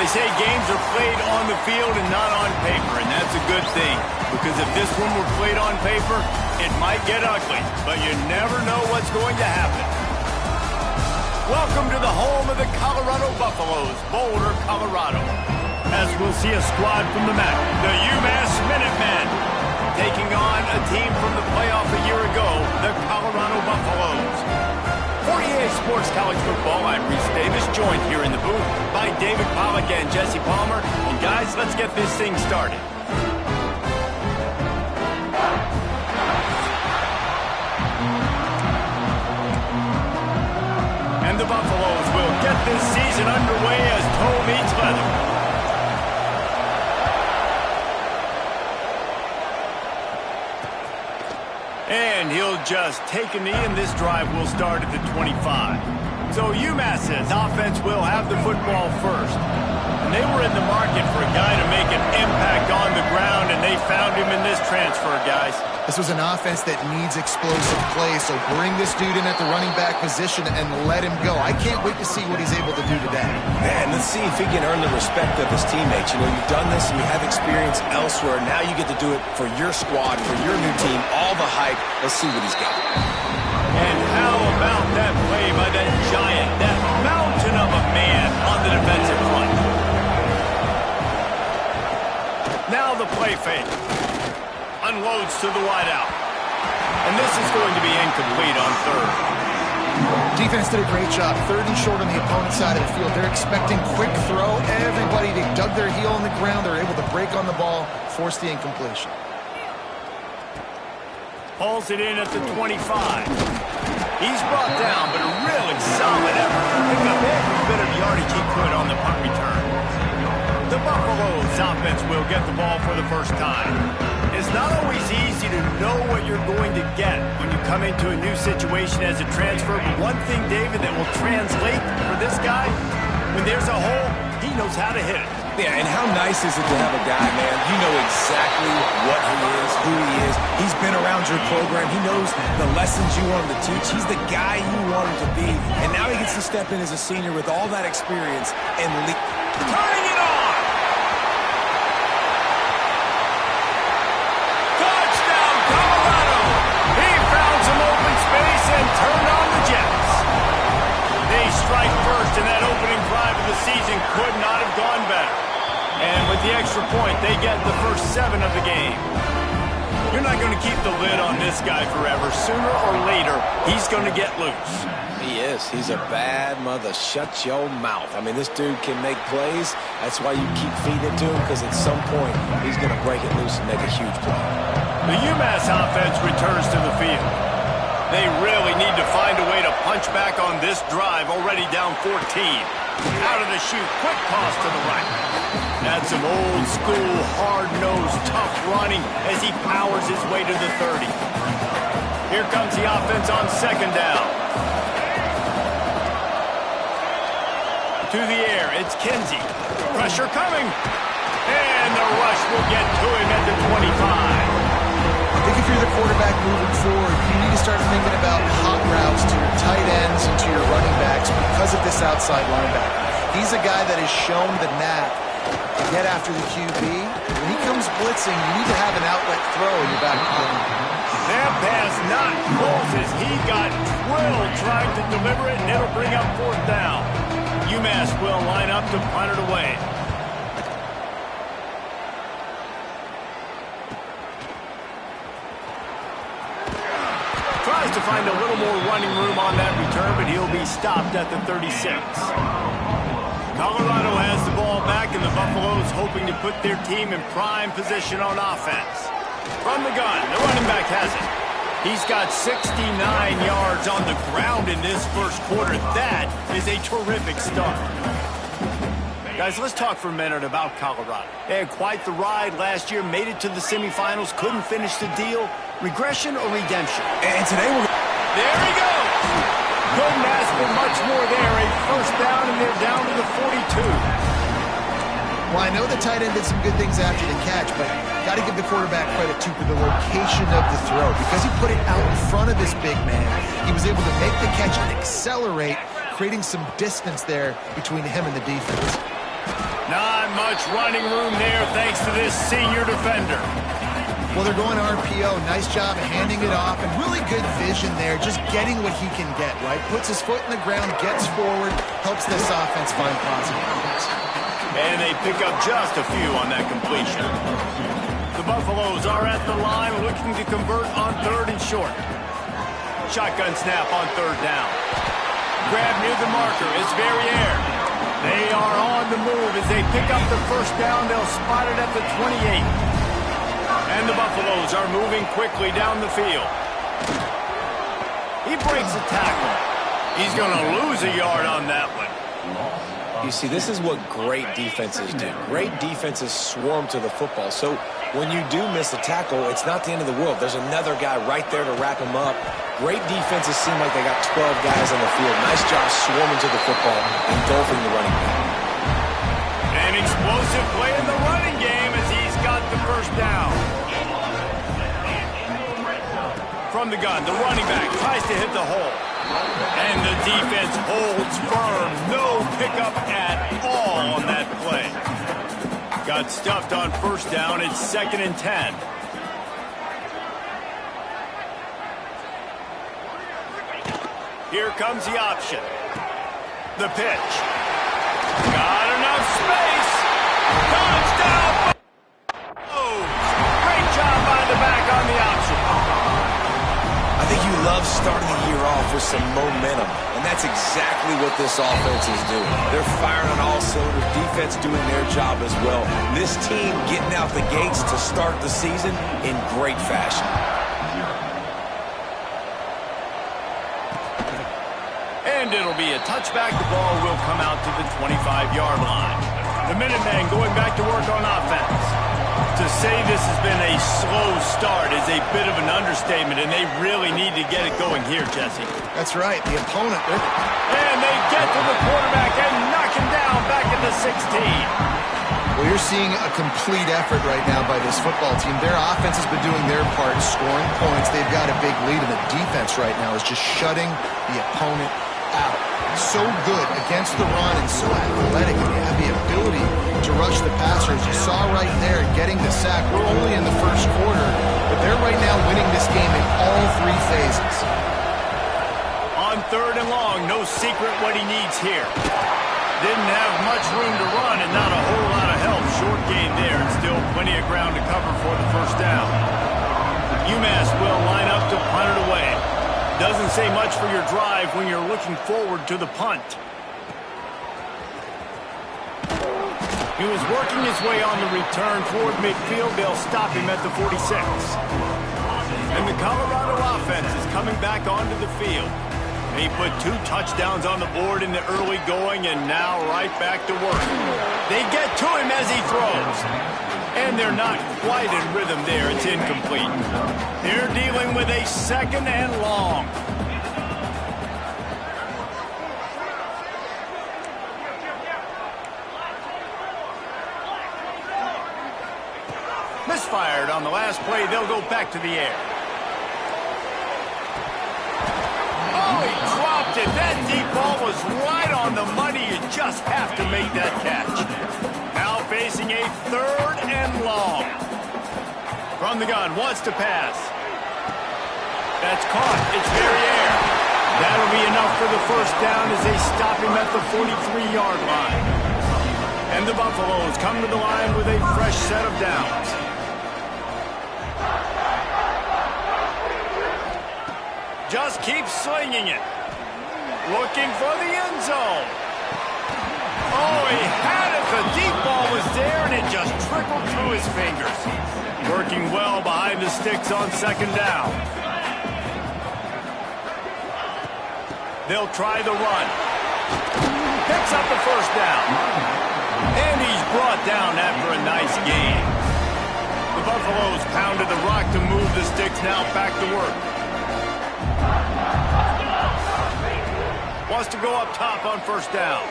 They say games are played on the field and not on paper, and that's a good thing. Because if this one were played on paper, it might get ugly. But you never know what's going to happen. Welcome to the home of the Colorado Buffaloes, Boulder, Colorado. As we'll see a squad from the MAC, the UMass Minutemen, taking on a team from the playoff a year ago, the Colorado Buffaloes. For EA Sports College Football, I'm Reese Davis, joined here in the booth by David Pollack and Jesse Palmer. And guys, let's get this thing started. And the Buffaloes will get this season underway as toe meets leather. And he'll just take a knee, and this drive will start at the 25. So UMass's offense will have the football first. And they were in the market for a guy to make an impact on the ground, and they found him in this transfer, guys. This was an offense that needs explosive play, so bring this dude in at the running back position and let him go. I can't wait to see what he's able to do today. Man, let's see if he can earn the respect of his teammates. You know, you've done this and you have experience elsewhere. Now you get to do it for your squad, for your new team, all the hype. Let's see what he's got. And how about that play by that giant, that mountain of a man on the defensive front? Now the play fake. Unloads to the wideout. And this is going to be incomplete on third. Defense did a great job. Third and short on the opponent's side of the field. They're expecting quick throw. Everybody, they dug their heel on the ground. They're able to break on the ball, force the incompletion. Hauls it in at the 25. He's brought down, but a really solid effort to pick up every bit of yardage he could on the punt return. The Buffaloes offense will get the ball for the first time. It's not always easy to know what you're going to get when you come into a new situation as a transfer. But one thing, David, that will translate for this guy, when there's a hole, he knows how to hit it. Yeah, and how nice is it to have a guy, man, you know exactly what he is, who he is. He's been around your program. He knows the lessons you want him to teach. He's the guy you want him to be. And now he gets to step in as a senior with all that experience and turning it on! Touchdown, Colorado! He found some open space and turned on the Jets. They strike first, and that opening drive of the season could not have gone better. And with the extra point, they get the first 7 of the game. You're not going to keep the lid on this guy forever. Sooner or later, he's going to get loose. He is. He's a bad mother. Shut your mouth. I mean, this dude can make plays. That's why you keep feeding it to him, because at some point, he's going to break it loose and make a huge play. The UMass offense returns to the field. They really need to find a way to punch back on this drive, already down 14. Out of the chute, quick toss to the right. That's some old school, hard-nosed, tough running as he powers his way to the 30. Here comes the offense on second down. To the air, it's Kinsey. Pressure coming. And the rush will get to him at the 25. I think if you're the quarterback moving forward, you need to start thinking about hot routes to your tight ends and to your running backs because of this outside linebacker. He's a guy that has shown the knack to get after the QB. When he comes blitzing, you need to have an outlet throw in your back pocket. That pass not close as he got drilled trying to deliver it, and it'll bring up fourth down. UMass will line up to punt it away. Tries to find a little more running room on that return, but he'll be stopped at the 36. Colorado has the ball back, and the Buffaloes hoping to put their team in prime position on offense. From the gun, the running back has it. He's got 69 yards on the ground in this first quarter. That is a terrific start. Guys, let's talk for a minute about Colorado. They had quite the ride last year, made it to the semifinals, couldn't finish the deal. Regression or redemption? And today we're... There he goes! Couldn't ask for much more there. A first down, and they're down to the 42. Well, I know the tight end did some good things after the catch, but got to give the quarterback credit, too, for the location of the throw. Because he put it out in front of this big man, he was able to make the catch and accelerate, creating some distance there between him and the defense. Now much running room there thanks to this senior defender. Well, they're going RPO. Nice job handing it off, and really good vision there, just getting what he can get, right? Puts his foot in the ground, gets forward, helps this offense find positive points. And they pick up just a few on that completion. The Buffaloes are at the line looking to convert on 3rd and short. Shotgun snap on 3rd down. Grab near the marker is Verrier. They are on the move as they pick up the 1st down. They'll spot it at the 28. And the Buffaloes are moving quickly down the field. He breaks a tackle. He's going to lose a yard on that one. You see, this is what great defenses do. Great defenses swarm to the football. So when you do miss a tackle, it's not the end of the world. There's another guy right there to wrap him up. Great defenses seem like they got 12 guys on the field. Nice job swarming to the football, engulfing the running back. An explosive play in the running game as he's got the 1st down. From the gun, the running back tries to hit the hole. And the defense holds firm. No pickup at all on that play. Got stuffed on 1st down. It's 2nd and 10. Here comes the option. The pitch. Got enough space. Touchdown. Oh, great job by the back on the option. I think you love starting the year off with some momentum, and that's exactly what this offense is doing. They're firing on all cylinders, defense doing their job as well. This team getting out the gates to start the season in great fashion. And it'll be a touchback. The ball will come out to the 25-yard line. The Minutemen going back to work on offense. To say this has been a slow start is a bit of an understatement, and they really need to get it going here, Jesse. That's right. The opponent. And they get to the quarterback and knock him down back at the 16. Well, you're seeing a complete effort right now by this football team. Their offense has been doing their part, scoring points. They've got a big lead, and the defense right now is just shutting the opponent out. So good against the run and so athletic, and they have the ability to rush the passer. As you saw right there, getting the sack. We're only in the 1st quarter, but they're right now winning this game in all 3 phases. On 3rd and long, no secret what he needs here. Didn't have much room to run and not a whole lot of help. Short gain there and still plenty of ground to cover for the 1st down. UMass will line up to punt it away. Doesn't say much for your drive when you're looking forward to the punt. He was working his way on the return toward midfield. They'll stop him at the 46. And the Colorado offense is coming back onto the field. They put 2 touchdowns on the board in the early going and now right back to work. They get to him as he throws. And they're not quite in rhythm there. It's incomplete. They're dealing with a 2nd and long. Misfired on the last play. They'll go back to the air. Oh, he dropped it. That deep ball was right on the money. You just have to make that catch. Now facing a 3rd and long. From the gun, wants to pass. That's caught. It's Verrier. That'll be enough for the 1st down as they stop him at the 43-yard line. And the Buffaloes come to the line with a fresh set of downs. Just keep slinging it. Looking for the end zone. Oh, he had it. The deep ball was there, and it just trickled through his fingers. Working well behind the sticks on 2nd down. They'll try the run. Picks up the 1st down. And he's brought down after a nice gain. The Buffaloes pounded the rock to move the sticks, now back to work. Wants to go up top on 1st down.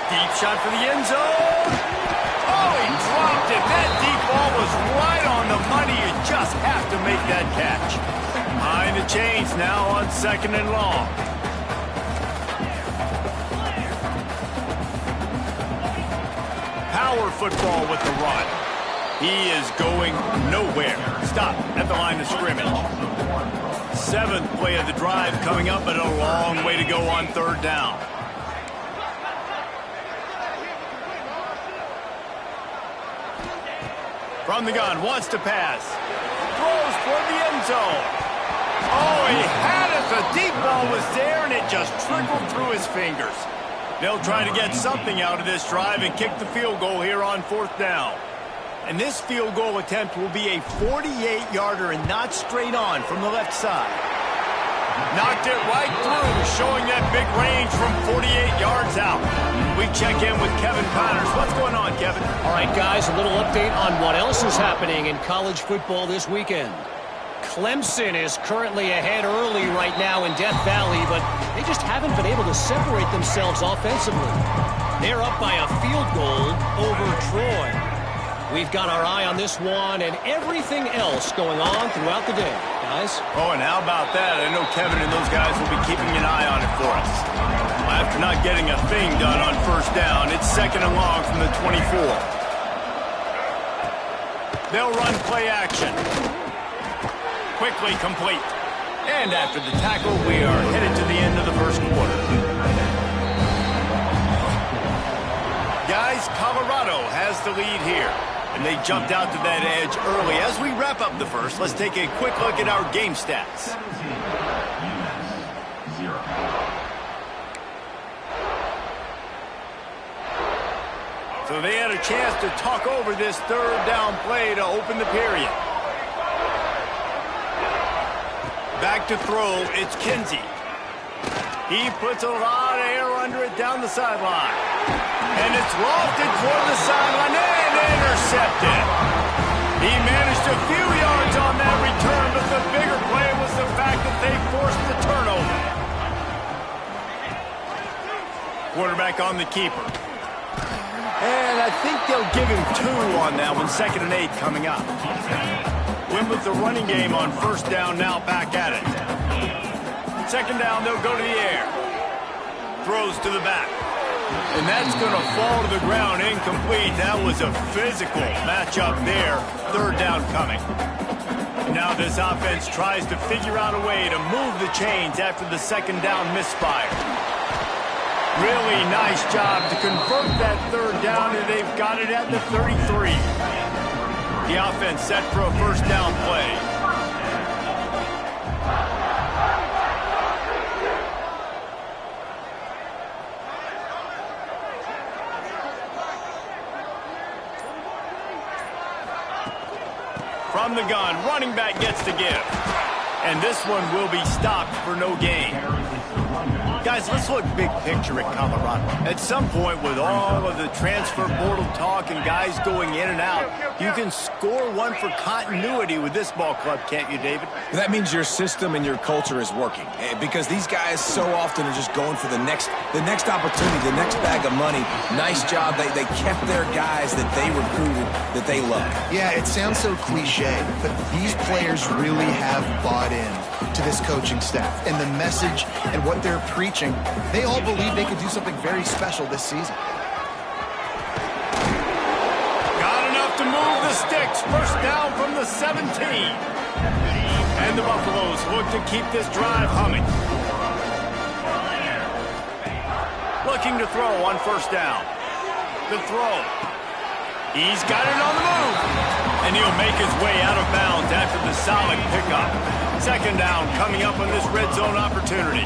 Deep shot for the end zone. Oh, he dropped it. That deep ball was right on the money. You just have to make that catch. Behind the chains now on 2nd and long. power football with the run. He is going nowhere. Stop at the line of scrimmage. 7th play of the drive coming up, but a long way to go on 3rd down. From the gun, wants to pass. Throws toward the end zone. Oh, he had it. The deep ball was there, and it just trickled through his fingers. They'll try to get something out of this drive and kick the field goal here on 4th down. And this field goal attempt will be a 48-yarder and not straight on from the left side. Knocked it right through, showing that big range from 48 yards out. We check in with Kevin Connors. What's going on, Kevin? All right, guys, a little update on what else is happening in college football this weekend. Clemson is currently ahead early right now in Death Valley, but they just haven't been able to separate themselves offensively. They're up by a field goal over Troy. We've got our eye on this one and everything else going on throughout the day, guys. Oh, and how about that? I know Kevin and those guys will be keeping an eye on it for us. After not getting a thing done on 1st down, it's 2nd and long from the 24. They'll run play action. Quickly complete. And after the tackle, we are headed to the end of the 1st quarter. Guys, Colorado has the lead here. And they jumped out to that edge early. As we wrap up the 1st, let's take a quick look at our game stats. So they had a chance to talk over this 3rd down play to open the period. Back to throw, it's Kinsey. He puts a lot of air under it down the sideline. And it's lofted toward the sideline and intercepted. He managed a few yards on that return, but the bigger play was the fact that they forced the turnover. Quarterback on the keeper. And I think they'll give him 2 on that one. 2nd and 8 coming up. Win with the running game on 1st down, now back at it. 2nd down, they'll go to the air. Throws to the back. And that's going to fall to the ground incomplete. That was a physical matchup there. 3rd down coming. Now this offense tries to figure out a way to move the chains after the 2nd down misfire. Really nice job to convert that 3rd down, and they've got it at the 33. The offense set for a 1st down play. From the gun, running back gets the give. And this one will be stopped for no gain. Guys, let's look big picture at Colorado. At some point, with all of the transfer portal talk and guys going in and out, you can score one for continuity with this ball club, can't you, David? That means your system and your culture is working, because these guys so often are just going for the next opportunity, the next bag of money. Nice job. They kept their guys that they recruited, that they love. Yeah, it sounds so cliche, but these players really have bought in to this coaching staff and the message and what they're preaching. They all believe they could do something very special this season. Got enough to move the sticks. 1st down from the 17. And the Buffaloes look to keep this drive humming. Looking to throw on 1st down. The throw. He's got it on the move. And he'll make his way out of bounds after the solid pickup. 2nd down coming up on this red zone opportunity.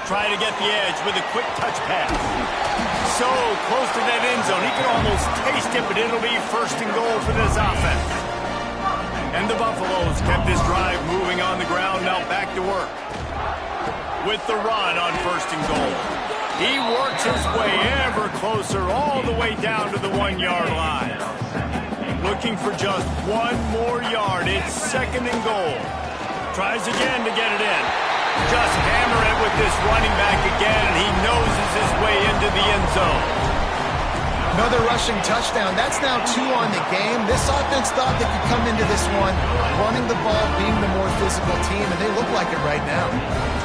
Try to get the edge with a quick touch pass. So close to that end zone. He can almost taste it, but it'll be 1st and goal for this offense. And the Buffaloes kept this drive moving on the ground. Now back to work. With the run on 1st and goal. He works his way ever closer all the way down to the 1-yard line. Looking for just 1 more yard. It's 2nd and goal. Tries again to get it in. Just hammer it with this running back again, and he noses his way into the end zone. Another rushing touchdown. That's now 2 on the game. This offense thought they could come into this one running the ball, being the more physical team, and they look like it right now.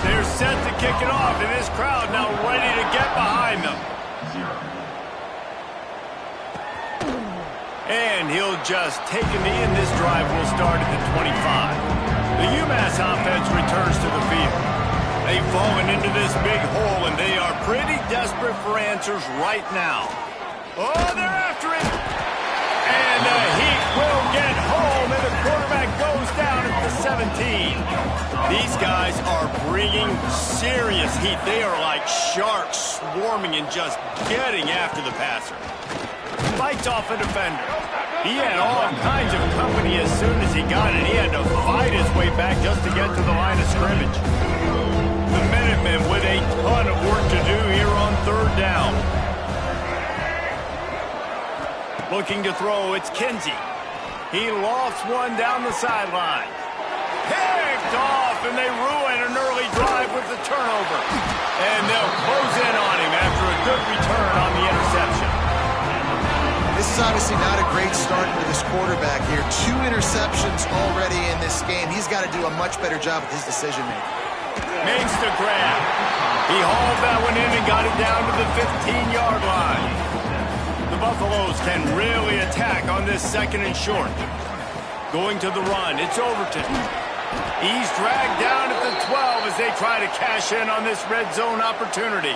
They're set to kick it off, and this crowd now ready to get behind them. And he'll just take a knee, and this drive will start at the 25. The UMass offense returns to the field. They've fallen into this big hole, and they are pretty desperate for answers right now. Oh, they're after it. And the Heat will get home, and the quarterback goes down at the 17. These guys are bringing serious heat. They are like sharks swarming and just getting after the passer. Fights off a defender. He had all kinds of company as soon as he got it. He had to fight his way back just to get to the line of scrimmage. The Minutemen with a ton of work to do here on 3rd down. Looking to throw, it's Kinsey. He lofts one down the sideline. Picked off, and they ruin an early drive with the turnover. And they'll close in on him after a good return on the interception. This is obviously not a great start for this quarterback here. 2 interceptions already in this game. He's got to do a much better job with his decision-making. Makes the grab. He hauled that one in and got it down to the 15-yard line. The Buffaloes can really attack on this 2nd and short. Going to the run, it's Overton. He's dragged down at the 12 as they try to cash in on this red zone opportunity.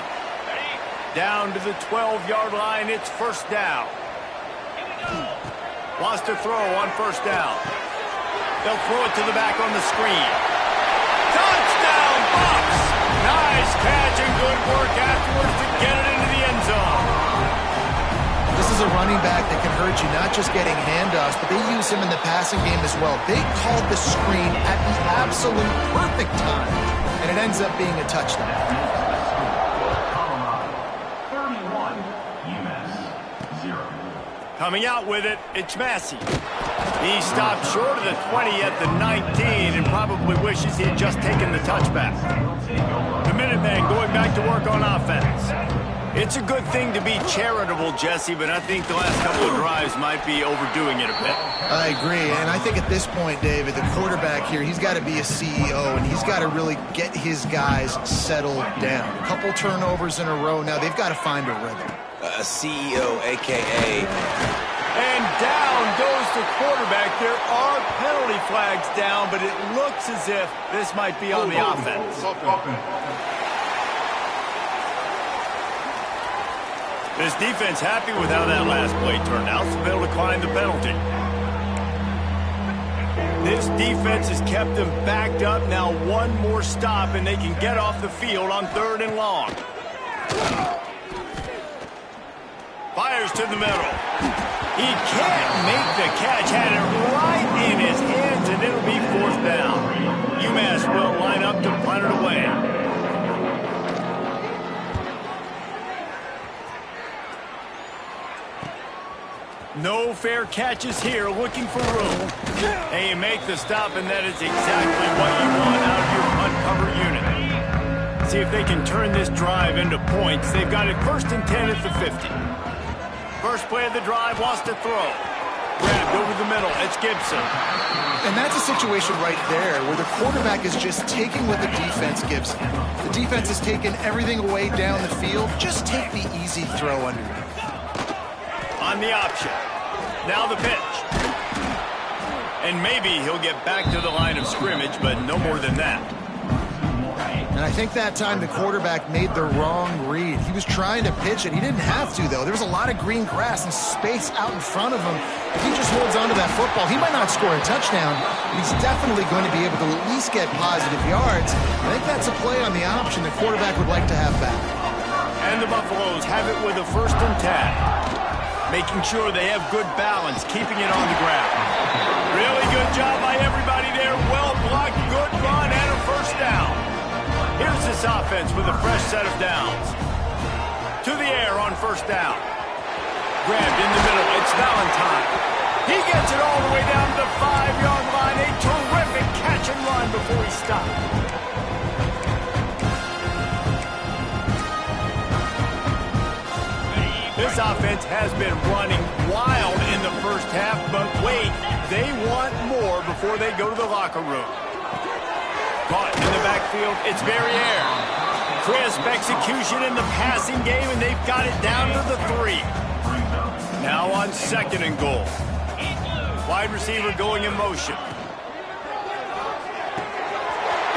Down to the 12-yard line, it's 1st down. Wants to throw on 1st down. They'll throw it to the back on the screen. Touchdown, Bucks! Nice catch and good work afterwards to get it into the end zone. This is a running back that can hurt you, not just getting handoffs, but they use him in the passing game as well. They called the screen at the absolute perfect time, and it ends up being a touchdown. 31, UMass 0. Coming out with it, it's Massey. He stopped short of the 20 at the 19 and probably wishes he had just taken the touchback. The Minutemen going back to work on offense. It's a good thing to be charitable, Jesse, but I think the last couple of drives might be overdoing it a bit. I agree, and I think at this point, David, the quarterback here, he's got to be a CEO, and he's got to really get his guys settled down. A couple turnovers in a row now. They've got to find a rhythm. A CEO, a.k.a. And down goes the quarterback. There are penalty flags down, but it looks as if this might be on the offense. This defense happy with how that last play turned out, so they'll decline the penalty. This defense has kept them backed up. Now 1 more stop, and they can get off the field on 3rd and long. Fires to the middle. He can't make the catch. Had it right in his hands, and it'll be 4th down. UMass will line up to punt it away. No fair catches here, looking for room. And you make the stop, and that is exactly what you want out of your punt cover unit. See if they can turn this drive into points. They've got it 1st and 10 at the 50. First play of the drive, wants to throw. Grabbed over the middle, it's Gibson. And that's a situation right there where the quarterback is just taking what the defense gives him. The defense has taken everything away down the field. Just take the easy throw underneath. On the option. Now the pitch. And maybe he'll get back to the line of scrimmage, but no more than that. And I think that time the quarterback made the wrong read. He was trying to pitch it. He didn't have to, though. There was a lot of green grass and space out in front of him. If he just holds onto that football, he might not score a touchdown, but he's definitely going to be able to at least get positive yards. I think that's a play on the option the quarterback would like to have back. And the Buffaloes have it with a 1st and 10. Making sure they have good balance, keeping it on the ground. Really good job by everybody there. Well blocked, good run, and a 1st down. Here's this offense with a fresh set of downs. To the air on 1st down. Grabbed in the middle, it's Valentine. He gets it all the way down to the 5-yard line. A terrific catch and run before he stopped. This offense has been running wild in the first half, but wait, they want more before they go to the locker room. Caught in the backfield, it's Verrier. Crisp execution in the passing game, and they've got it down to the 3. Now on 2nd and goal. Wide receiver going in motion.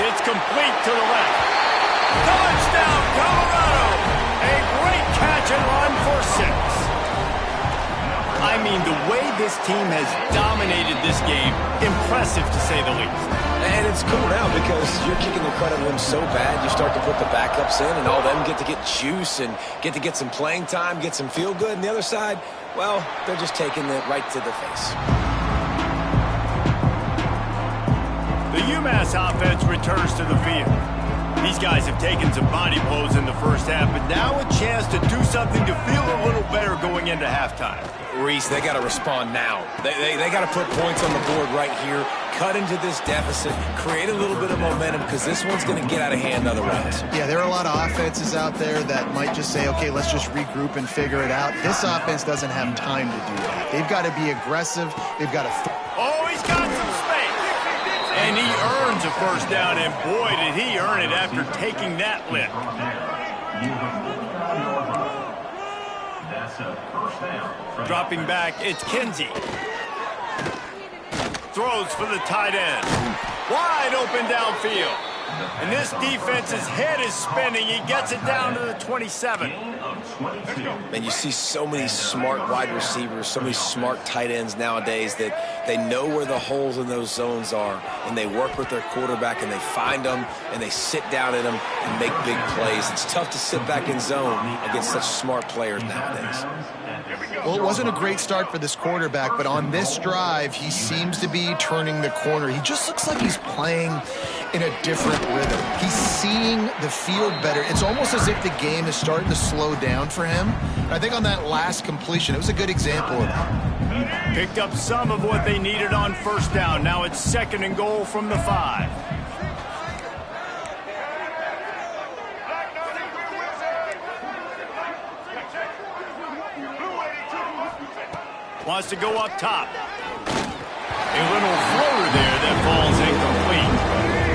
It's complete to the left. Touchdown, Colorado! A great catch and run for 6. I mean, the way this team has dominated this game, impressive to say the least. And it's cool now because you're kicking the credit to them so bad, you start to put the backups in, and all them get to get juice and get some playing time, get some feel good. And the other side, well, they're just taking it right to the face. The UMass offense returns to the field. These guys have taken some body blows in the first half, but now a chance to do something to feel a little better going into halftime. Reese, they got to respond now. They got to put points on the board right here, cut into this deficit, create a little bit of momentum because this one's going to get out of hand otherwise. Yeah, there are a lot of offenses out there that might just say, okay, let's just regroup and figure it out. This offense doesn't have time to do that. They've got to be aggressive. They've got to... Oh, he's got some space. And he earns a first down, and boy, did he earn it after taking that lift. That's a first down. Dropping back, it's Kinsey. Throws for the tight end. Wide open downfield. And this defense's head is spinning. He gets it down to the 27. And you see so many smart wide receivers, so many smart tight ends nowadays that they know where the holes in those zones are, and they work with their quarterback, and they find them, and they sit down in them and make big plays. It's tough to sit back in zone against such smart players nowadays. Well, it wasn't a great start for this quarterback, but on this drive, he seems to be turning the corner. He just looks like he's playing in a different rhythm. He's seeing the field better. It's almost as if the game is starting to slow down for him. I think on that last completion, it was a good example of that. Picked up some of what they needed on first down. Now it's 2nd and goal from the 5. Wants to go up top. A little floater there that falls incomplete.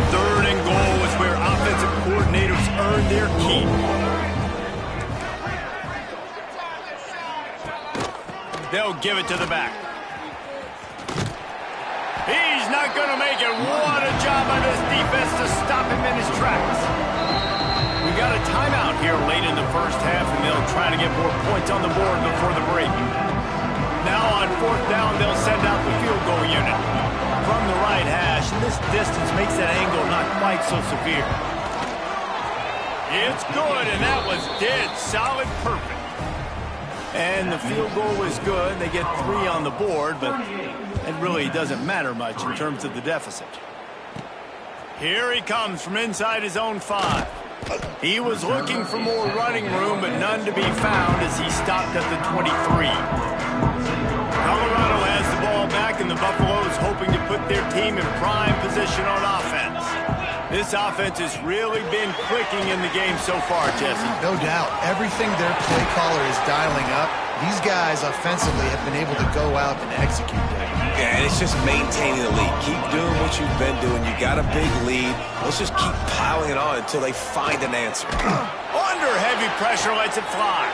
3rd and goal is where offensive coordinators earn their keep. They'll give it to the back. He's not going to make it. What a job by this defense to stop him in his tracks. We got a timeout here late in the first half, and they'll try to get more points on the board before the break. Now on 4th down, they'll send out the field goal unit from the right hash, and this distance makes that angle not quite so severe. It's good, and that was dead solid perfect. And the field goal was good. They get 3 on the board, but it really doesn't matter much in terms of the deficit. Here he comes from inside his own 5. He was looking for more running room, but none to be found as he stopped at the 23. Colorado has the ball back, and the Buffaloes hoping to put their team in prime position on offense. This offense has really been clicking in the game so far, Jesse. No doubt. Everything their play caller is dialing up, these guys offensively have been able to go out and execute that. Yeah, and it's just maintaining the lead. Keep doing what you've been doing. You got a big lead. Let's just keep piling it on until they find an answer. Under heavy pressure, lets it fly.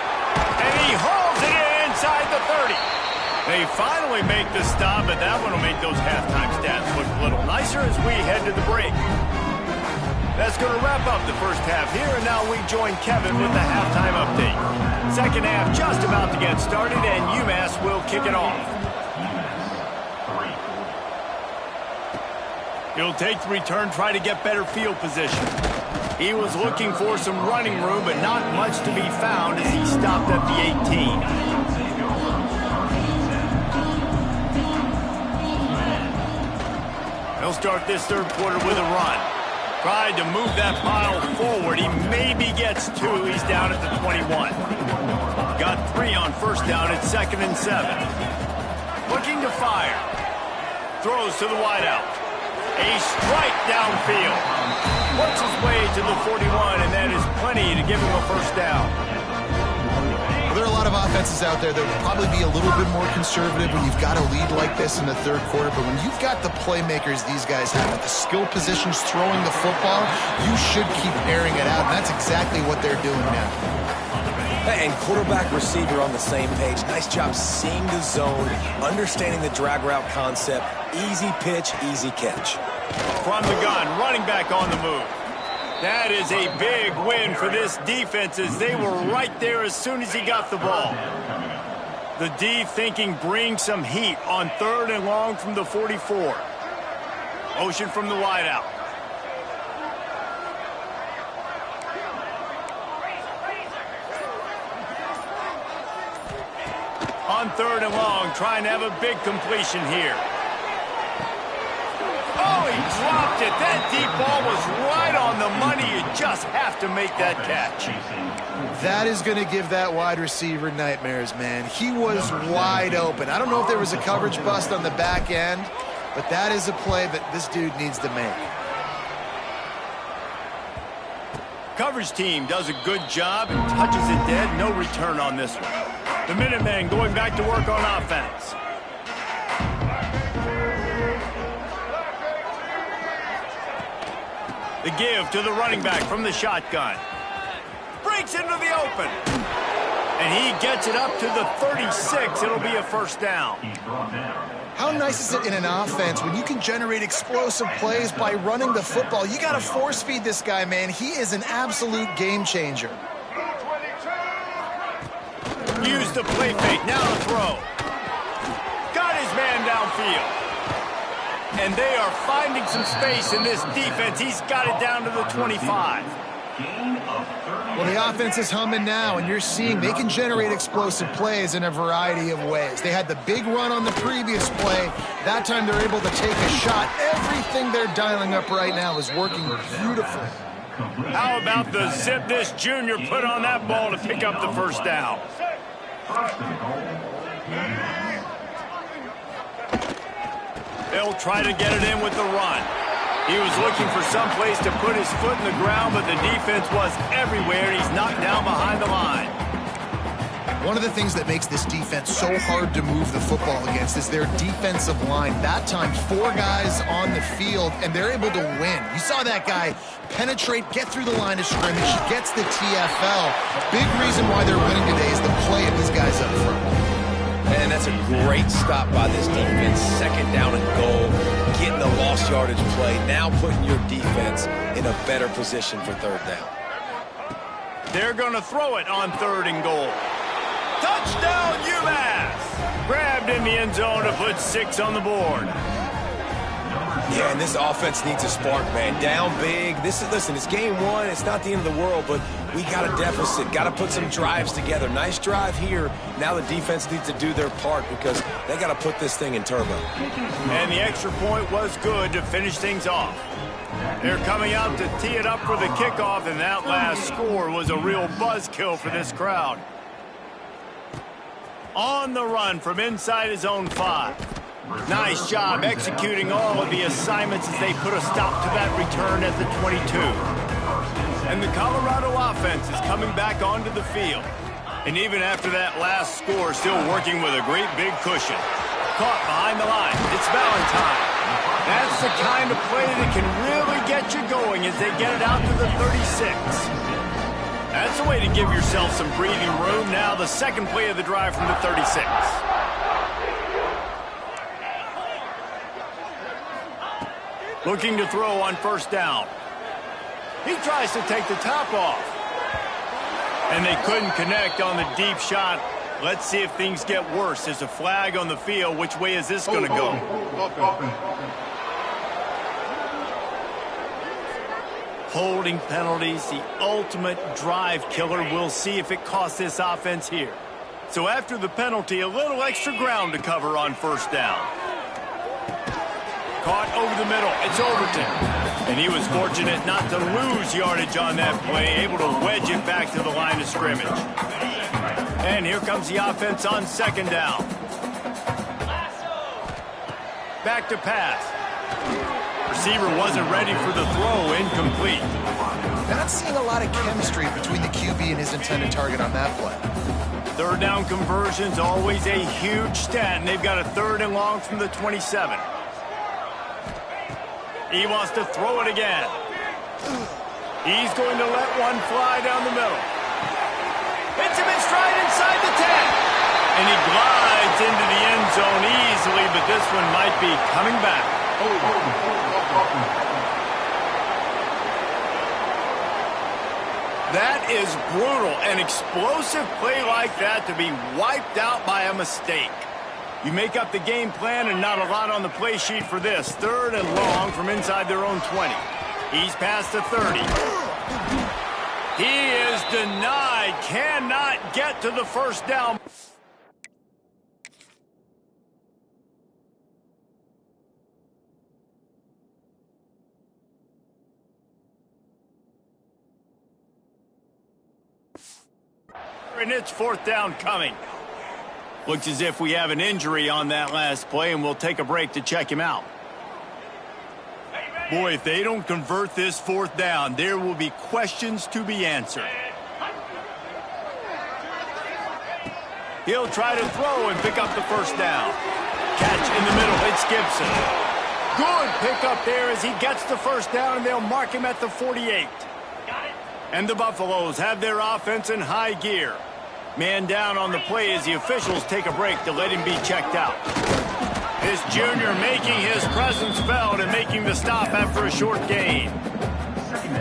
And he hauls it in inside the 30. They finally make the stop, but that one will make those halftime stats look a little nicer as we head to the break. That's going to wrap up the first half here, and now we join Kevin with the halftime update. Second half just about to get started, and UMass will kick it off. He'll take the return, try to get better field position. He was looking for some running room, but not much to be found as he stopped at the 18. He'll start this third quarter with a run. Tried to move that pile forward. He maybe gets 2. He's down at the 21. Got 3 on first down at 2nd and 7. Looking to fire. Throws to the wideout. A strike downfield. Works his way to the 41, and that is plenty to give him a first down. Well, there are a lot of of offenses out there that would probably be a little bit more conservative when you've got a lead like this in the third quarter, but when you've got the playmakers these guys have at the skill positions throwing the football, you should keep airing it out, and that's exactly what they're doing now. And quarterback receiver on the same page. Nice job seeing the zone, understanding the drag route concept. Easy pitch, easy catch. From the gun, running back on the move. That is a big win for this defense as they were right there as soon as he got the ball. The D thinking bring some heat on 3rd and long from the 44. Motion from the wideout. On 3rd and long, trying to have a big completion here. Oh, he dropped it. That deep ball was right on the money. You just have to make that catch. That is going to give that wide receiver nightmares, man. He was wide open. I don't know if there was a coverage bust on the back end, but that is a play that this dude needs to make. Coverage team does a good job and touches it dead. No return on this one. The Minutemen going back to work on offense. The give to the running back from the shotgun. Breaks into the open. And he gets it up to the 36. It'll be a first down. How nice is it in an offense when you can generate explosive plays by running the football? You got to force feed this guy, man. He is an absolute game changer. Use the play fake. Now to throw. Got his man downfield. And they are finding some space in this defense. He's got it down to the 25. Well, the offense is humming now, and you're seeing they can generate explosive plays in a variety of ways. They had the big run on the previous play. That time they're able to take a shot. Everything they're dialing up right now is working beautifully. How about the zip this junior put on that ball to pick up the first down? They'll try to get it in with the run. He was looking for some place to put his foot in the ground, but the defense was everywhere, and he's knocked down behind the line. One of the things that makes this defense so hard to move the football against is their defensive line. That time, 4 guys on the field, and they're able to win. You saw that guy penetrate, get through the line of scrimmage, gets the TFL. Big reason why they're winning today is the play of these guys up front. And that's a great stop by this defense. 2nd down and goal, getting the lost yardage play, now putting your defense in a better position for 3rd down. They're going to throw it on 3rd and goal. Touchdown, UMass! Grabbed in the end zone to put 6 on the board. Yeah, and this offense needs a spark, man. Down big. Listen, it's game 1. It's not the end of the world, but we got a deficit. Got to put some drives together. Nice drive here. Now the defense needs to do their part because they got to put this thing in turbo. And the extra point was good to finish things off. They're coming out to tee it up for the kickoff, and that last score was a real buzzkill for this crowd. On the run from inside his own 5. Nice job executing all of the assignments as they put a stop to that return at the 22. And the Colorado offense is coming back onto the field. And even after that last score, still working with a great big cushion. Caught behind the line. It's Valentine. That's the kind of play that can really get you going as they get it out to the 36. That's a way to give yourself some breathing room. Now the second play of the drive from the 36. Looking to throw on 1st down. He tries to take the top off. And they couldn't connect on the deep shot. Let's see if things get worse. There's a flag on the field. Which way is this going to go? Holding penalties, the ultimate drive killer. We'll see if it costs this offense here. So after the penalty, a little extra ground to cover on 1st down. Caught over the middle. It's Overton. And he was fortunate not to lose yardage on that play, able to wedge it back to the line of scrimmage. And here comes the offense on 2nd down. Back to pass. Receiver wasn't ready for the throw, incomplete. Not seeing a lot of chemistry between the QB and his intended target on that play. Third down conversion's always a huge stat, and they've got a 3rd and long from the 27. He wants to throw it again. He's going to let one fly down the middle. Hits him in stride inside the 10. And he glides into the end zone easily, but this one might be coming back. That is brutal. An explosive play like that to be wiped out by a mistake. You make up the game plan and not a lot on the play sheet for this. 3rd and long from inside their own 20. He's past the 30. He is denied. Cannot get to the first down. And it's 4th down coming. Looks as if we have an injury on that last play, and we'll take a break to check him out. Boy, if they don't convert this 4th down, there will be questions to be answered. He'll try to throw and pick up the first down. Catch in the middle, it's Gibson. Good pickup there as he gets the first down, and they'll mark him at the 48. And the Buffaloes have their offense in high gear. Man down on the play as the officials take a break to let him be checked out. This junior making his presence felt and making the stop after a short gain.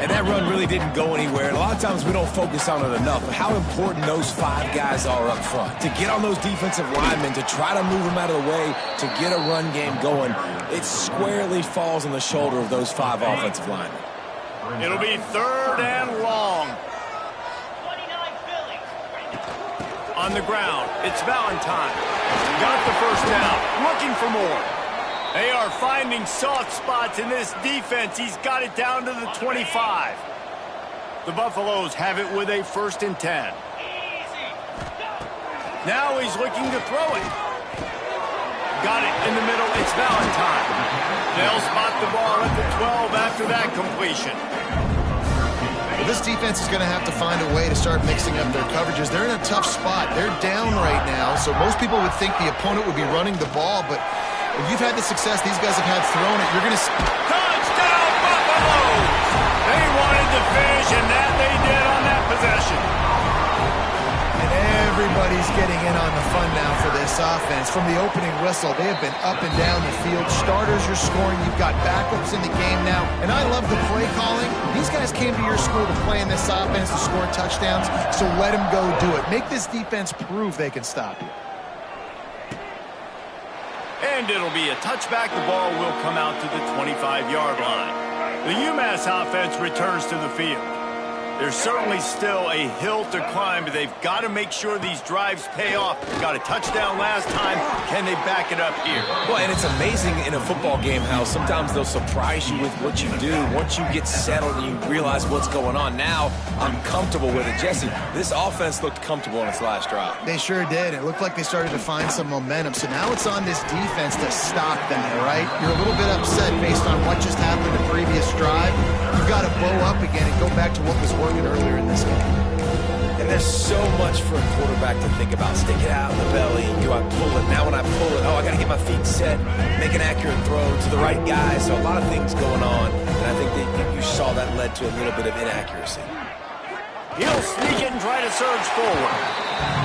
And that run really didn't go anywhere. And a lot of times we don't focus on it enough, but how important those 5 guys are up front. To get on those defensive linemen, to try to move them out of the way, to get a run game going, it squarely falls on the shoulder of those 5 offensive linemen. It'll be 3rd and long. On the ground, it's Valentine. Got the first down, looking for more. They are finding soft spots in this defense. He's got it down to the 25. The Buffaloes have it with a 1st and 10. Now he's looking to throw it. Got it in the middle, it's Valentine. They'll spot the ball at the 12 after that completion. Well, this defense is going to have to find a way to start mixing up their coverages. They're in a tough spot. They're down right now, so most people would think the opponent would be running the ball, but if you've had the success these guys have had throwing it, you're going to... Touchdown, Buffaloes! They wanted to finish, and that they did on that possession. And everybody's getting in on the fun now for this offense. From the opening whistle, they have been up and down the field. Starters are scoring. You've got backups in the game now. And I love the play calling. These guys came to your school to play in this offense to score touchdowns, so let them go do it. Make this defense prove they can stop you. And it'll be a touchback. The ball will come out to the 25-yard line. The UMass offense returns to the field. There's certainly still a hill to climb, but they've got to make sure these drives pay off. Got a touchdown last time. Can they back it up here? Well, and it's amazing in a football game how sometimes they'll surprise you with what you do. Once you get settled and you realize what's going on, now I'm comfortable with it. Jesse, this offense looked comfortable in its last drive. They sure did. It looked like they started to find some momentum. So now it's on this defense to stop that, all right? You're a little bit upset based on what just happened the previous drive. You've got to blow up again and go back to what was working earlier in this game. And there's so much for a quarterback to think about. Stick it out in the belly. Do I pull it? Now when I pull it, I got to get my feet set, make an accurate throw to the right guy. So a lot of things going on, and I think that you saw that led to a little bit of inaccuracy. He'll sneak it and try to surge forward.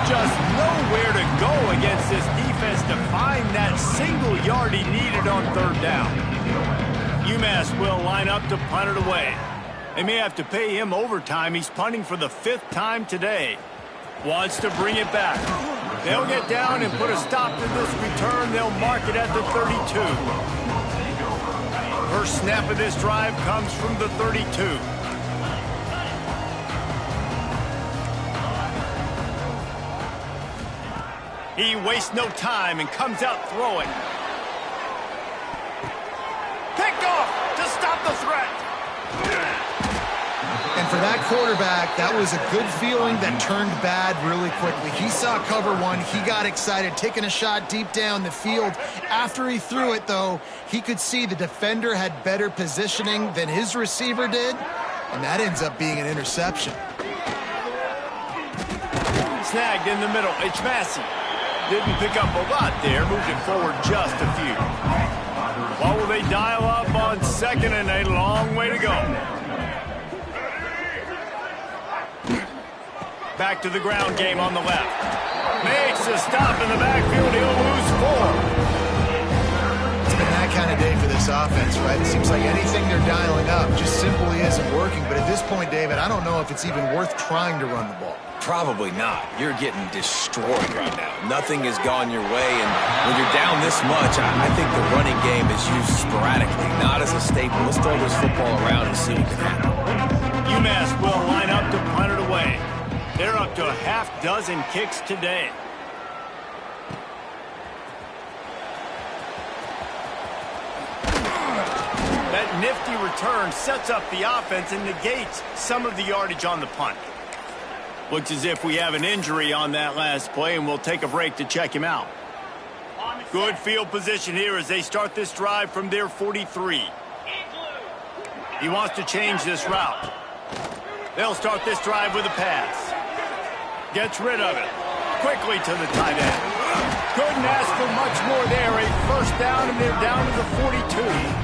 Just nowhere to go against this defense to find that single yard he needed on 3rd down. UMass will line up to punt it away. They may have to pay him overtime. He's punting for the 5th time today. Wants to bring it back. They'll get down and put a stop to this return. They'll mark it at the 32. First snap of this drive comes from the 32. He wastes no time and comes out throwing. Picked off to stop the threat. And for that quarterback, that was a good feeling that turned bad really quickly. He saw cover one. He got excited, taking a shot deep down the field. After he threw it, though, he could see the defender had better positioning than his receiver did, and that ends up being an interception. snagged in the middle. It's Massey. Didn't pick up a lot there. Moved it forward just a few. What will they dial up on second and a long way to go? Back to the ground game on the left. Makes a stop in the backfield. He'll lose 4. It's been that kind of day for this offense, right? It seems like anything they're dialing up just simply isn't working. But at this point, David, I don't know if it's even worth trying to run the ball. Probably not. You're getting destroyed right now. Nothing has gone your way, and when you're down this much, I think the running game is used sporadically, not as a staple. Let's throw this football around and see what can happen. UMass will line up to punt it away. They're up to a half-dozen kicks today. That nifty return sets up the offense and negates some of the yardage on the punt. Looks as if we have an injury on that last play, and we'll take a break to check him out. Good field position here as they start this drive from their 43. He wants to change this route. They'll start this drive with a pass. Gets rid of it. Quickly to the tight end. Couldn't ask for much more there. A first down, and they're down to the 42.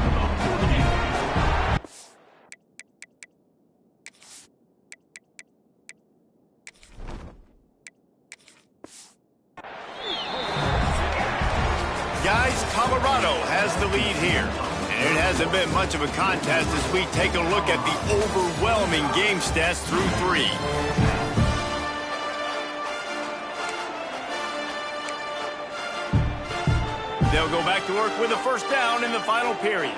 Guys, Colorado has the lead here. And it hasn't been much of a contest as we take a look at the overwhelming game stats through 3. They'll go back to work with a first down in the final period.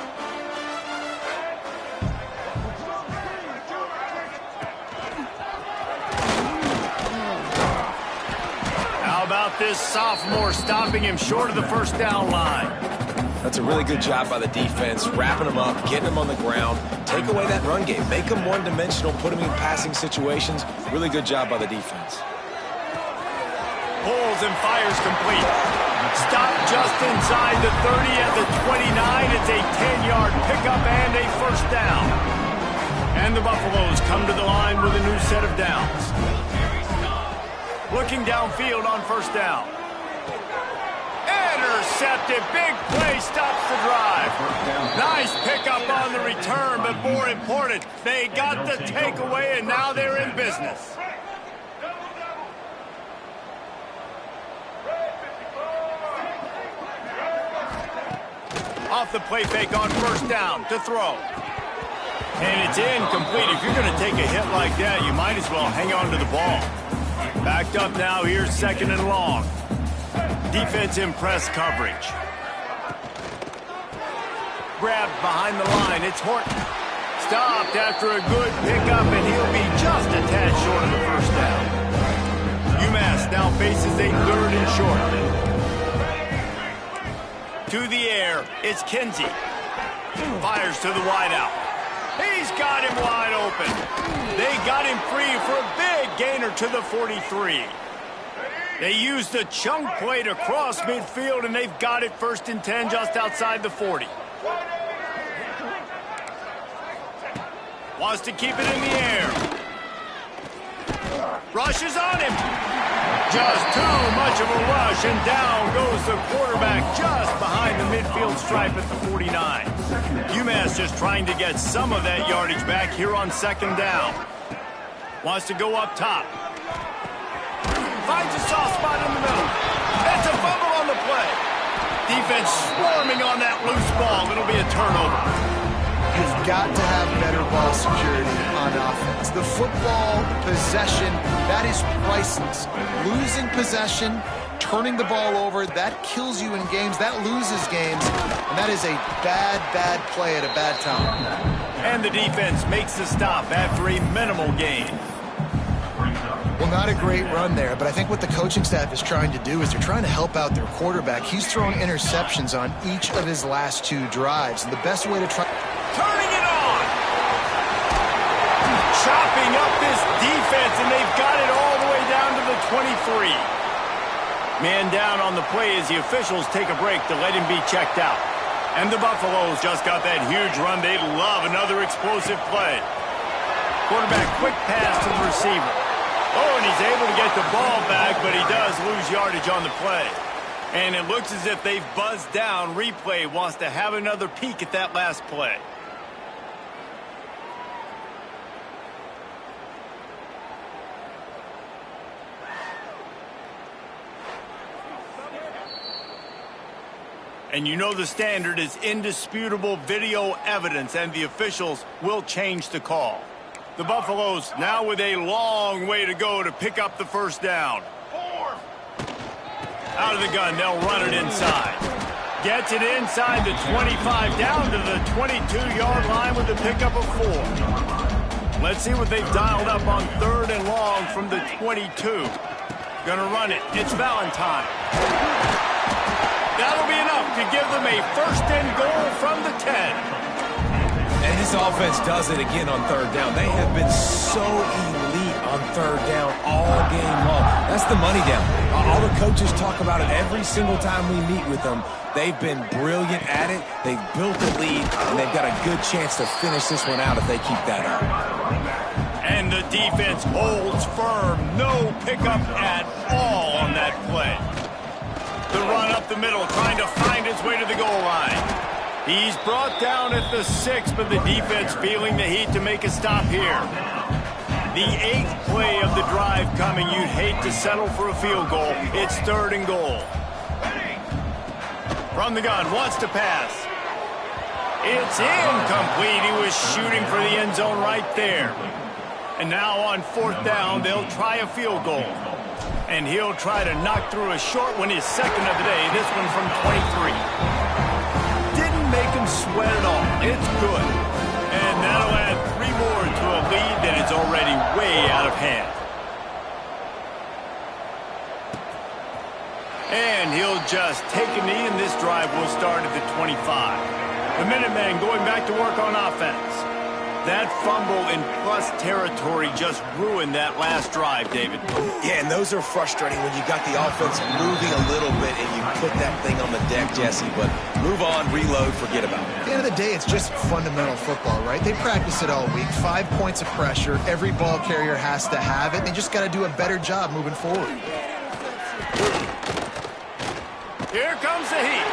How about this sophomore stopping him short of the first down line? That's a really good job by the defense, wrapping him up, getting him on the ground. Take away that run game. Make him one-dimensional, put him in passing situations. Really good job by the defense. Pulls and fires complete. Stop just inside the 30 at the 29. It's a 10-yard pickup and a first down. And the Buffaloes come to the line with a new set of downs. Looking downfield on first down. Intercepted. Big play stops the drive. Nice pickup on the return, but more important, they got the takeaway, and now they're in business. Off the play fake on first down to throw. And it's incomplete. If you're going to take a hit like that, you might as well hang on to the ball. Backed up now, here's second and long. Defense in press coverage. Grabbed behind the line, it's Horton. Stopped after a good pickup, and he'll be just a tad short of the first down. UMass now faces a third and short. To the air, it's Kinsey. Fires to the wideout. He's got him wide open. They got him free for a big gainer to the 43. They used the chunk play to cross midfield, and they've got it first and 10 just outside the 40. Wants to keep it in the air. Rushes on him. Just too much of a rush, and down goes the quarterback just behind the midfield stripe at the 49. UMass just trying to get some of that yardage back here on second down. Wants to go up top. Finds a soft spot in the middle. That's a fumble on the play. Defense swarming on that loose ball. It'll be a turnover. You've got to have better ball security on offense. The football possession, that is priceless. Losing possession, turning the ball over, that kills you in games. That loses games. And that is a bad, bad play at a bad time. And the defense makes the stop after a minimal gain. Well, not a great run there, but I think what the coaching staff is trying to do is they're trying to help out their quarterback. He's thrown interceptions on each of his last 2 drives. And the best way to try... Turning it on! Chopping up this defense, and they've got it all the way down to the 23. Man down on the play as the officials take a break to let him be checked out. And the Buffaloes just got that huge run. They'd love another explosive play. Quarterback quick pass to the receiver. Oh, and he's able to get the ball back, but he does lose yardage on the play. And it looks as if they've buzzed down. Replay wants to have another peek at that last play. And you know the standard is indisputable video evidence, and the officials will change the call. The Buffaloes now with a long way to go to pick up the first down. Out of the gun, they'll run it inside. Gets it inside the 25, down to the 22-yard line with a pickup of 4. Let's see what they've dialed up on 3rd and long from the 22. Gonna run it. It's Valentine. That'll be enough to give them a 1st and goal from the 10. And this offense does it again on 3rd down. They have been so elite on 3rd down all game long. That's the money down. All the coaches talk about it every single time we meet with them. They've been brilliant at it. They've built the lead, and they've got a good chance to finish this one out if they keep that up. And the defense holds firm. No pickup at all on that play. The run up the middle, trying to find its way to the goal line. He's brought down at the 6, but the defense feeling the heat to make a stop here. The 8th play of the drive coming. You'd hate to settle for a field goal. It's 3rd and goal. From the gun, wants to pass. It's incomplete. He was shooting for the end zone right there. And now on 4th down, they'll try a field goal. And he'll try to knock through a short one, his 2nd of the day. This one from 23. Didn't make him sweat at all. It's good. And that'll add 3 more to a lead that is already way out of hand. And he'll just take a knee, and this drive will start at the 25. The Minutemen going back to work on offense. That fumble in plus territory just ruined that last drive, David. Yeah, and those are frustrating when you got the offense moving a little bit and you put that thing on the deck, Jesse. But move on, reload, forget about it. At the end of the day, it's just fundamental football, right? They practice it all week. 5 points of pressure. Every ball carrier has to have it. They just got to do a better job moving forward. Here comes the heat.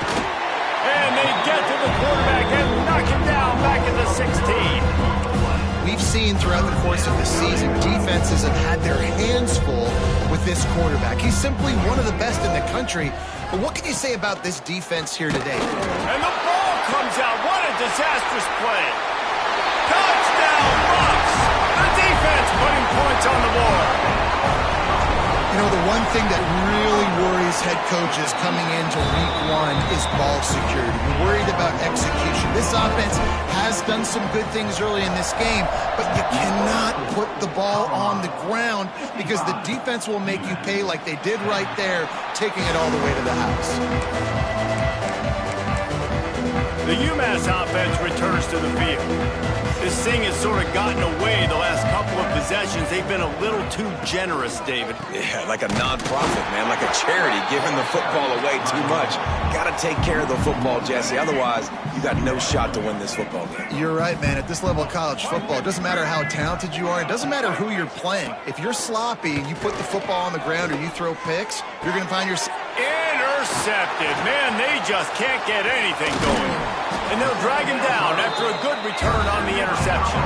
And they get to the quarterback and knock him down back at the 16. We've seen throughout the course of the season, defenses have had their hands full with this quarterback. He's simply one of the best in the country. But what can you say about this defense here today? And the ball comes out. What a disastrous play. Touchdown, Bucs. The defense putting points on the board. You know, the one thing that really worries head coaches coming into week 1 is ball security. You're worried about execution. This offense has done some good things early in this game, but you cannot put the ball on the ground because the defense will make you pay like they did right there, taking it all the way to the house. The UMass offense returns to the field. This thing has sort of gotten away the last couple of possessions. They've been a little too generous, David. Yeah, like a non-profit, man, like a charity, giving the football away too much. Got to take care of the football, Jesse. Otherwise, you got no shot to win this football game. You're right, man. At this level of college football, it doesn't matter how talented you are. It doesn't matter who you're playing. If you're sloppy and you put the football on the ground or you throw picks, you're going to find yourself... Intercepted. Man, they just can't get anything going. And they'll drag him down after a good return on the interception.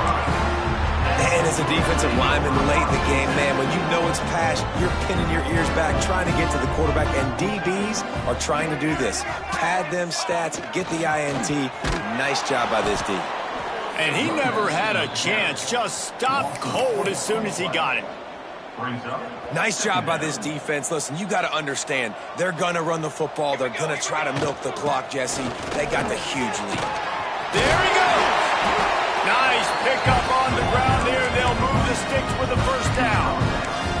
And as a defensive lineman late in the game, man, when you know it's pass, you're pinning your ears back, trying to get to the quarterback, and DBs are trying to do this. Pad them stats, get the INT. Nice job by this D. And he never had a chance, just stopped cold as soon as he got it. Nice job by this defense. Listen, you got to understand, they're going to run the football. They're going to try to milk the clock, Jesse. They got the huge lead. There he goes. Nice pickup on the ground there. They'll move the sticks with a 1st down.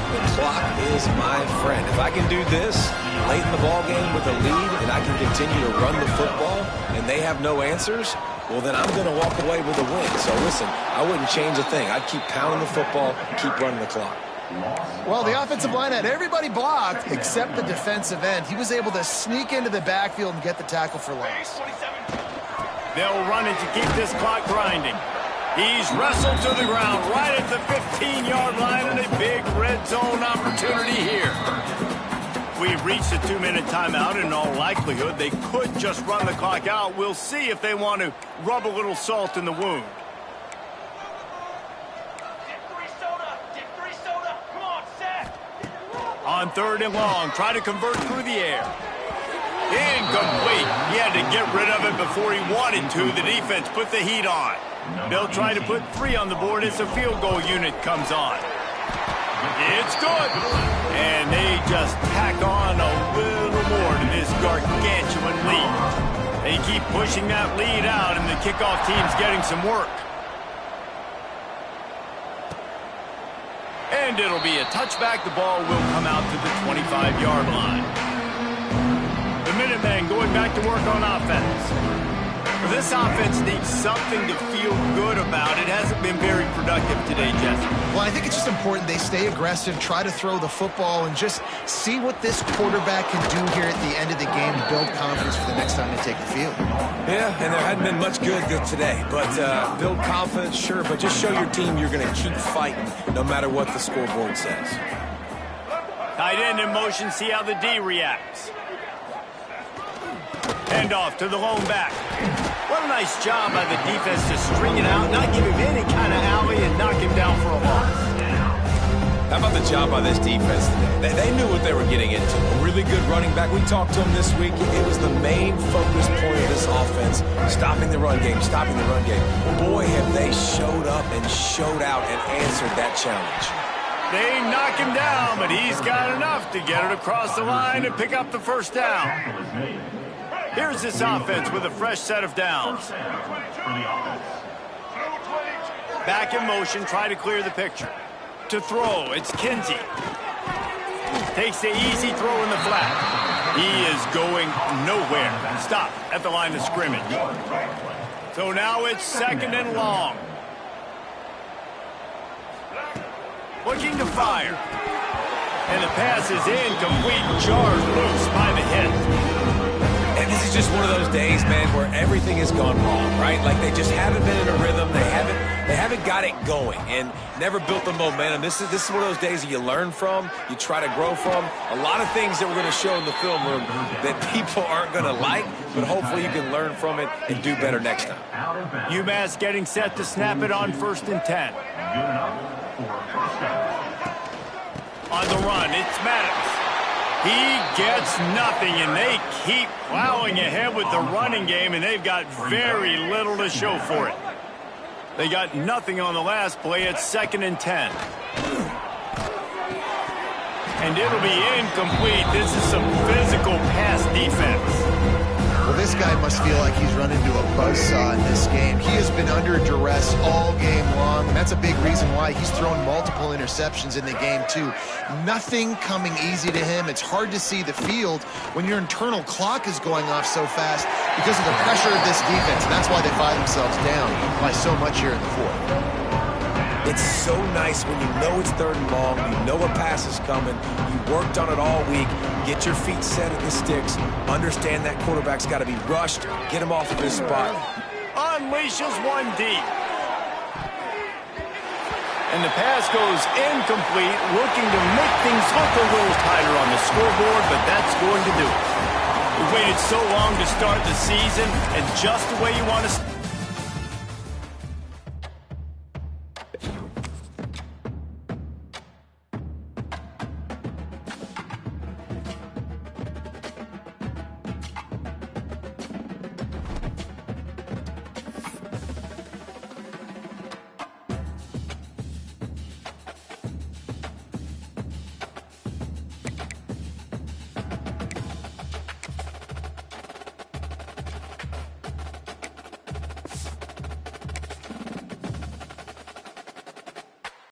The clock is my friend. If I can do this late in the ball game with a lead and I can continue to run the football and they have no answers, well, then I'm going to walk away with a win. So, listen, I wouldn't change a thing. I'd keep pounding the football, keep running the clock. Well, the offensive line had everybody blocked except the defensive end. He was able to sneak into the backfield and get the tackle for loss. They'll run it to keep this clock grinding. He's wrestled to the ground right at the 15-yard line, and a big red zone opportunity here. We've reached a 2-minute timeout. In all likelihood, they could just run the clock out. We'll see if they want to rub a little salt in the wound. On 3rd and long, try to convert through the air. Incomplete. He had to get rid of it before he wanted to. The defense put the heat on. They'll try to put 3 on the board as the field goal unit comes on. It's good. And they just tack on a little more to this gargantuan lead. They keep pushing that lead out, and the kickoff team's getting some work. And it'll be a touchback. The ball will come out to the 25-yard line. The Minutemen going back to work on offense. This offense needs something to feel good about. It hasn't been very productive today, Jesse. Well, I think it's just important they stay aggressive, try to throw the football, and just see what this quarterback can do here at the end of the game to build confidence for the next time they take the field. Yeah, and there hadn't been much good today. But build confidence, sure, but just show your team you're going to keep fighting no matter what the scoreboard says. Tight end in motion, see how the D reacts. Hand off to the lone back. What a nice job by the defense to string it out, not give him any kind of alley, and knock him down for a loss. How about the job by this defense today? They knew what they were getting into. A really good running back. We talked to him this week. It was the main focus point of this offense, stopping the run game, stopping the run game. Boy, have they showed up and showed out and answered that challenge. They knock him down, but he's got enough to get it across the line and pick up the first down. Here's this offense with a fresh set of downs. Back in motion, try to clear the picture. To throw, it's Kinsey. Takes the easy throw in the flat. He is going nowhere. Stop at the line of scrimmage. So now it's 2nd and long. Looking to fire. And the pass is incomplete, jarred loose by the hit. And this is just one of those days, man, where everything has gone wrong, right? Like they just haven't been in a rhythm. They haven't got it going and never built the momentum. This is one of those days that you learn from, you try to grow from. A lot of things that we're going to show in the film room that people aren't going to like, but hopefully you can learn from it and do better next time. UMass getting set to snap it on 1st and 10. On the run, it's Maddox. He gets nothing, and they keep plowing ahead with the running game, and they've got very little to show for it. They got nothing on the last play. It's 2nd and 10. And it'll be incomplete. This is some physical pass defense. Well, this guy must feel like he's run into a buzzsaw in this game. He has been under duress all game long, and that's a big reason why he's thrown multiple interceptions in the game, too. Nothing coming easy to him. It's hard to see the field when your internal clock is going off so fast because of the pressure of this defense, and that's why they find themselves down by so much here in the 4th. It's so nice when you know it's 3rd and long, you know a pass is coming, you worked on it all week, get your feet set at the sticks, understand that quarterback's got to be rushed, get him off of his spot. Unleashes one deep. And the pass goes incomplete, looking to make things look a little tighter on the scoreboard, but that's going to do it. We waited so long to start the season, and just the way you want to